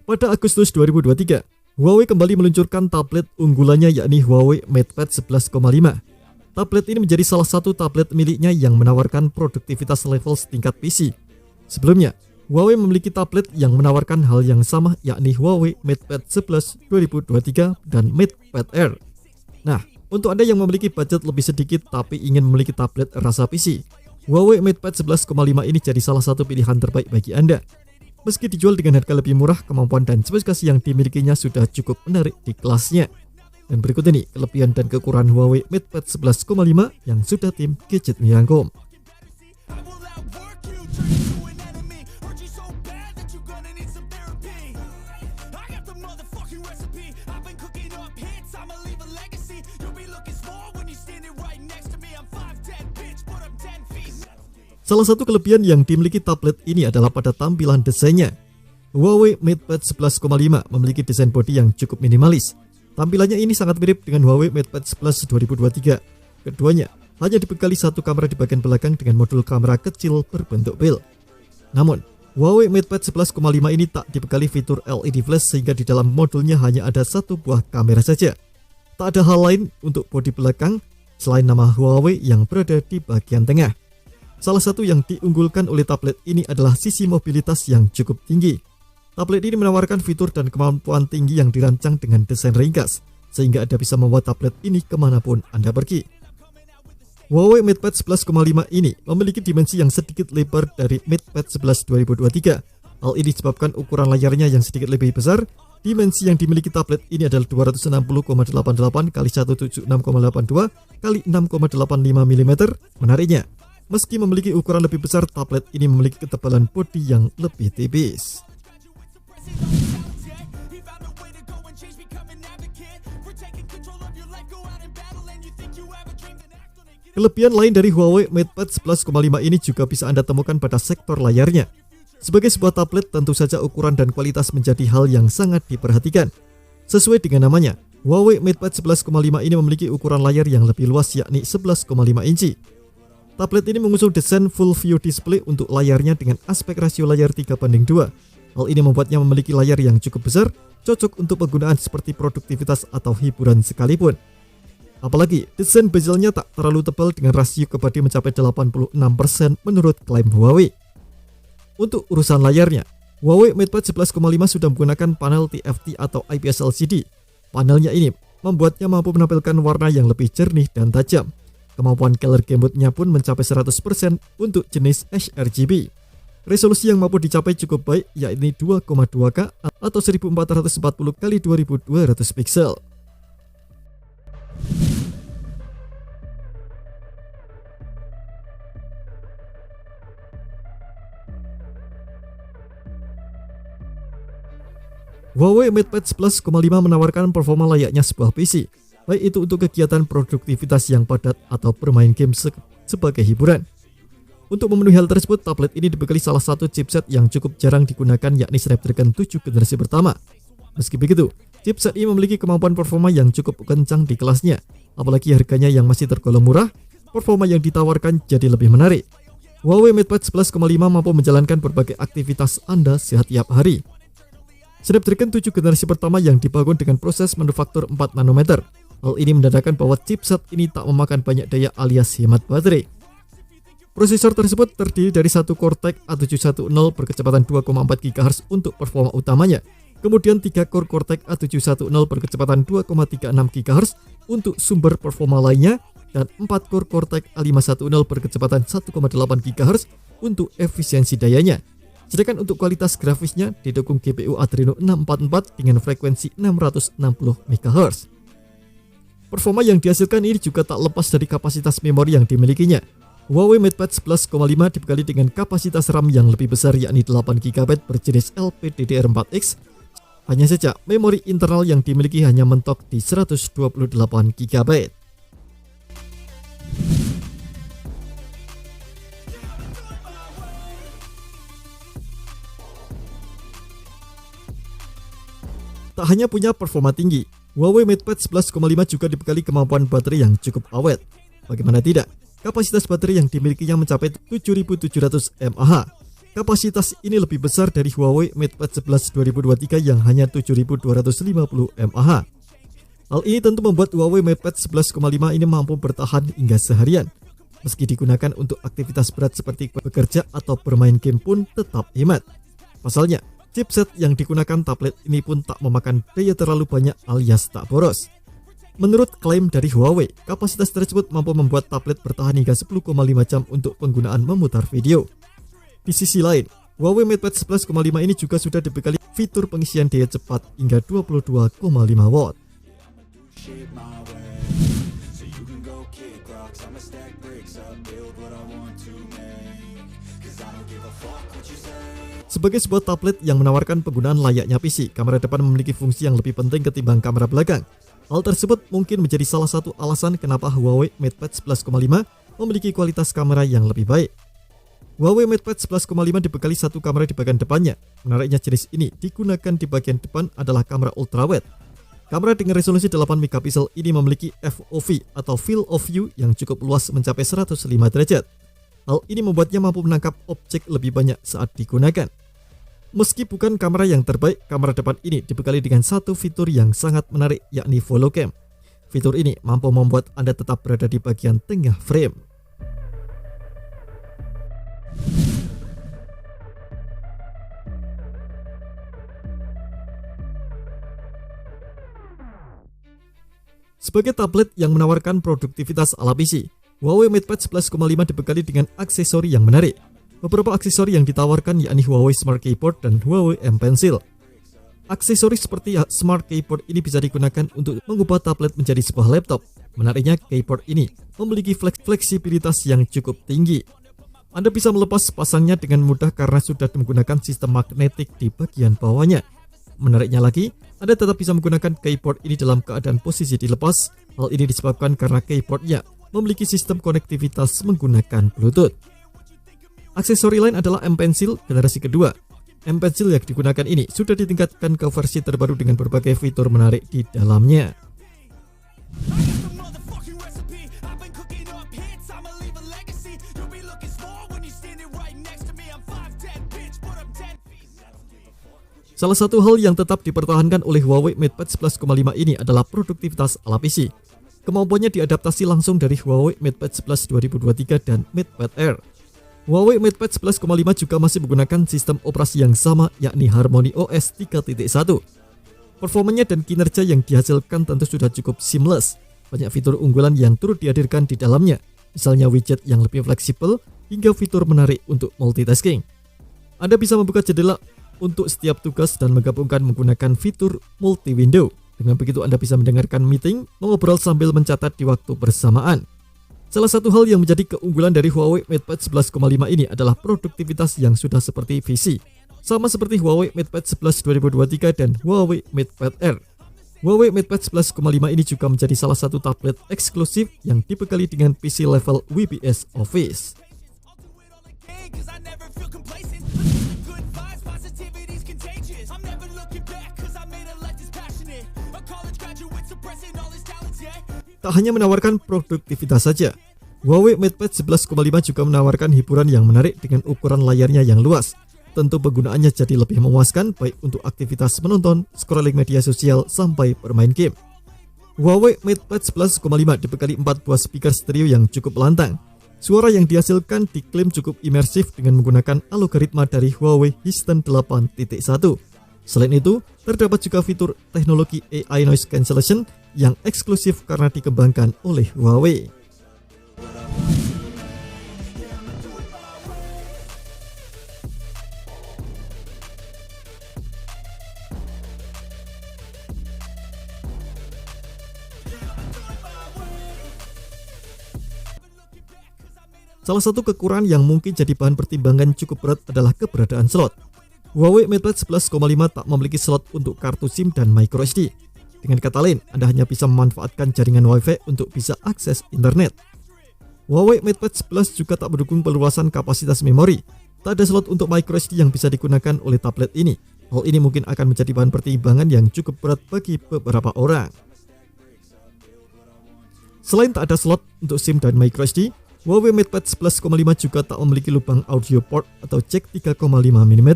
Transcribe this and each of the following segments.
Pada Agustus 2023, Huawei kembali meluncurkan tablet unggulannya yakni Huawei MatePad 11,5. Tablet ini menjadi salah satu tablet miliknya yang menawarkan produktivitas level setingkat PC. Sebelumnya, Huawei memiliki tablet yang menawarkan hal yang sama yakni Huawei MatePad 11 2023 dan MatePad Air. Nah, untuk Anda yang memiliki budget lebih sedikit tapi ingin memiliki tablet rasa PC, Huawei MatePad 11,5 ini jadi salah satu pilihan terbaik bagi Anda. Meski dijual dengan harga lebih murah, kemampuan dan spesifikasi yang dimilikinya sudah cukup menarik di kelasnya. Dan berikut ini kelebihan dan kekurangan Huawei MatePad 11,5 yang sudah tim Gadget merangkum. Salah satu kelebihan yang dimiliki tablet ini adalah pada tampilan desainnya. Huawei MatePad 11,5 memiliki desain bodi yang cukup minimalis. Tampilannya ini sangat mirip dengan Huawei MatePad 11 2023. Keduanya hanya dibekali satu kamera di bagian belakang dengan modul kamera kecil berbentuk bel. Namun, Huawei MatePad 11,5 ini tak dibekali fitur LED flash sehingga di dalam modulnya hanya ada satu buah kamera saja. Tak ada hal lain untuk bodi belakang selain nama Huawei yang berada di bagian tengah. Salah satu yang diunggulkan oleh tablet ini adalah sisi mobilitas yang cukup tinggi. Tablet ini menawarkan fitur dan kemampuan tinggi yang dirancang dengan desain ringkas, sehingga Anda bisa membawa tablet ini kemanapun Anda pergi. Huawei MatePad 11,5 ini memiliki dimensi yang sedikit lebar dari MatePad 11 2023. Hal ini disebabkan ukuran layarnya yang sedikit lebih besar. Dimensi yang dimiliki tablet ini adalah 260,88 x 176,82 x 6,85 mm. Menariknya, meski memiliki ukuran lebih besar, tablet ini memiliki ketebalan bodi yang lebih tipis. Kelebihan lain dari Huawei MatePad 11,5 ini juga bisa Anda temukan pada sektor layarnya. Sebagai sebuah tablet, tentu saja ukuran dan kualitas menjadi hal yang sangat diperhatikan. Sesuai dengan namanya, Huawei MatePad 11,5 ini memiliki ukuran layar yang lebih luas yakni 11,5 inci. Tablet ini mengusung desain full view display untuk layarnya dengan aspek rasio layar 3:2. Hal ini membuatnya memiliki layar yang cukup besar, cocok untuk penggunaan seperti produktivitas atau hiburan sekalipun. Apalagi, desain bezelnya tak terlalu tebal dengan rasio ke bodi mencapai 86% menurut klaim Huawei. Untuk urusan layarnya, Huawei MatePad 11,5 sudah menggunakan panel TFT atau IPS LCD. Panelnya ini membuatnya mampu menampilkan warna yang lebih jernih dan tajam. Kemampuan color gamut-nya pun mencapai 100% untuk jenis sRGB. Resolusi yang mampu dicapai cukup baik, yakni 2,2K atau 1440 x 2200 pixel. Huawei MatePad 11,5 menawarkan performa layaknya sebuah PC, baik itu untuk kegiatan produktivitas yang padat atau bermain game sebagai hiburan. Untuk memenuhi hal tersebut, tablet ini dibekali salah satu chipset yang cukup jarang digunakan yakni Snapdragon 7 generasi pertama. Meski begitu, chipset ini memiliki kemampuan performa yang cukup kencang di kelasnya. Apalagi harganya yang masih tergolong murah, performa yang ditawarkan jadi lebih menarik. Huawei MatePad 11,5 mampu menjalankan berbagai aktivitas Anda setiap hari. Snapdragon 7 generasi pertama yang dibangun dengan proses manufaktur 4 nanometer. Hal ini menandakan bahwa chipset ini tak memakan banyak daya alias hemat baterai. Prosesor tersebut terdiri dari satu Cortex A710 berkecepatan 2,4 GHz untuk performa utamanya. Kemudian 3 core Cortex A710 berkecepatan 2,36 GHz untuk sumber performa lainnya. Dan 4 core Cortex A510 berkecepatan 1,8 GHz untuk efisiensi dayanya. Sedangkan untuk kualitas grafisnya didukung GPU Adreno 644 dengan frekuensi 660 MHz. Performa yang dihasilkan ini juga tak lepas dari kapasitas memori yang dimilikinya. Huawei MatePad 11,5 dibekali dengan kapasitas RAM yang lebih besar yakni 8GB berjenis LPDDR4X. Hanya saja memori internal yang dimiliki hanya mentok di 128GB. Tak hanya punya performa tinggi, Huawei MatePad 11,5 juga dibekali kemampuan baterai yang cukup awet. Bagaimana tidak, kapasitas baterai yang dimilikinya mencapai 7700 mAh. Kapasitas ini lebih besar dari Huawei MatePad 11 2023 yang hanya 7250 mAh. Hal ini tentu membuat Huawei MatePad 11,5 ini mampu bertahan hingga seharian. Meski digunakan untuk aktivitas berat seperti bekerja atau bermain game pun tetap hemat. Pasalnya, chipset yang digunakan tablet ini pun tak memakan daya terlalu banyak alias tak boros. Menurut klaim dari Huawei, kapasitas tersebut mampu membuat tablet bertahan hingga 10,5 jam untuk penggunaan memutar video. Di sisi lain, Huawei MatePad 11,5 ini juga sudah dibekali fitur pengisian daya cepat hingga 22,5 watt. Sebagai sebuah tablet yang menawarkan penggunaan layaknya PC, kamera depan memiliki fungsi yang lebih penting ketimbang kamera belakang. Hal tersebut mungkin menjadi salah satu alasan kenapa Huawei MatePad 11,5 memiliki kualitas kamera yang lebih baik. Huawei MatePad 11,5 dibekali satu kamera di bagian depannya. Menariknya, jenis ini digunakan di bagian depan adalah kamera ultrawide. Kamera dengan resolusi 8 megapiksel ini memiliki FOV atau Field of View yang cukup luas mencapai 105 derajat. Hal ini membuatnya mampu menangkap objek lebih banyak saat digunakan. Meski bukan kamera yang terbaik, kamera depan ini dibekali dengan satu fitur yang sangat menarik, yakni follow cam. Fitur ini mampu membuat Anda tetap berada di bagian tengah frame. Sebagai tablet yang menawarkan produktivitas ala PC, Huawei MatePad 11,5 dibekali dengan aksesori yang menarik. Beberapa aksesori yang ditawarkan yakni Huawei Smart Keyboard dan Huawei M Pencil. Aksesori seperti Smart Keyboard ini bisa digunakan untuk mengubah tablet menjadi sebuah laptop. Menariknya, keyboard ini memiliki fleksibilitas yang cukup tinggi. Anda bisa melepas pasangnya dengan mudah karena sudah menggunakan sistem magnetik di bagian bawahnya. Menariknya lagi, Anda tetap bisa menggunakan keyboard ini dalam keadaan posisi dilepas. Hal ini disebabkan karena keyboardnya memiliki sistem konektivitas menggunakan Bluetooth. Aksesori lain adalah M Pencil generasi kedua. M Pencil yang digunakan ini sudah ditingkatkan ke versi terbaru dengan berbagai fitur menarik di dalamnya. Salah satu hal yang tetap dipertahankan oleh Huawei MatePad 11,5 ini adalah produktivitas ala PC. Kemampuannya diadaptasi langsung dari Huawei MatePad 11 2023 dan MatePad Air. Huawei MatePad 11,5 juga masih menggunakan sistem operasi yang sama, yakni Harmony OS 3.1. Performanya dan kinerja yang dihasilkan tentu sudah cukup seamless. Banyak fitur unggulan yang turut dihadirkan di dalamnya, misalnya widget yang lebih fleksibel hingga fitur menarik untuk multitasking. Anda bisa membuka jendela untuk setiap tugas dan menggabungkan menggunakan fitur multi-window. Dengan begitu Anda bisa mendengarkan meeting, mengobrol sambil mencatat di waktu bersamaan. Salah satu hal yang menjadi keunggulan dari Huawei MatePad 11,5 ini adalah produktivitas yang sudah seperti PC. Sama seperti Huawei MatePad 11 2023 dan Huawei MatePad Air. Huawei MatePad 11,5 ini juga menjadi salah satu tablet eksklusif yang dibekali dengan PC level WebOS Office. Tak hanya menawarkan produktivitas saja, Huawei MatePad 11,5 juga menawarkan hiburan yang menarik dengan ukuran layarnya yang luas. Tentu penggunaannya jadi lebih memuaskan baik untuk aktivitas menonton, scrolling media sosial, sampai bermain game. Huawei MatePad 11,5 dibekali 4 buah speaker stereo yang cukup lantang. Suara yang dihasilkan diklaim cukup imersif dengan menggunakan algoritma dari Huawei Histon 8.1. Selain itu, terdapat juga fitur teknologi AI Noise Cancellation yang eksklusif karena dikembangkan oleh Huawei. Salah satu kekurangan yang mungkin jadi bahan pertimbangan cukup berat adalah keberadaan slot. Huawei MatePad 11,5 tak memiliki slot untuk kartu SIM dan microSD. Dengan kata lain, Anda hanya bisa memanfaatkan jaringan Wi-Fi untuk bisa akses internet. Huawei MatePad 11 juga tak mendukung perluasan kapasitas memori. Tak ada slot untuk microSD yang bisa digunakan oleh tablet ini. Hal ini mungkin akan menjadi bahan pertimbangan yang cukup berat bagi beberapa orang. Selain tak ada slot untuk SIM dan microSD, Huawei MatePad 11,5 juga tak memiliki lubang audio port atau jack 3,5 mm.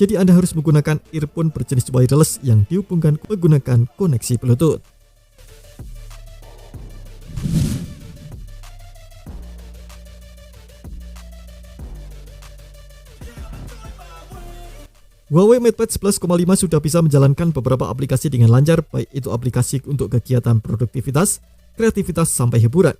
Jadi Anda harus menggunakan earphone berjenis wireless yang dihubungkan menggunakan koneksi Bluetooth. Huawei MatePad 11,5 sudah bisa menjalankan beberapa aplikasi dengan lancar, baik itu aplikasi untuk kegiatan produktivitas, kreativitas, sampai hiburan.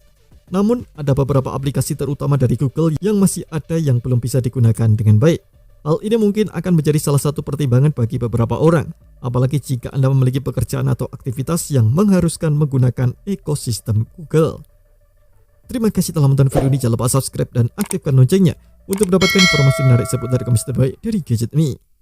Namun, ada beberapa aplikasi terutama dari Google yang masih ada yang belum bisa digunakan dengan baik. Hal ini mungkin akan menjadi salah satu pertimbangan bagi beberapa orang, apalagi jika Anda memiliki pekerjaan atau aktivitas yang mengharuskan menggunakan ekosistem Google. Terima kasih telah menonton video ini, jangan lupa subscribe dan aktifkan loncengnya untuk mendapatkan informasi menarik seputar komputer terbaik dari gadget ini.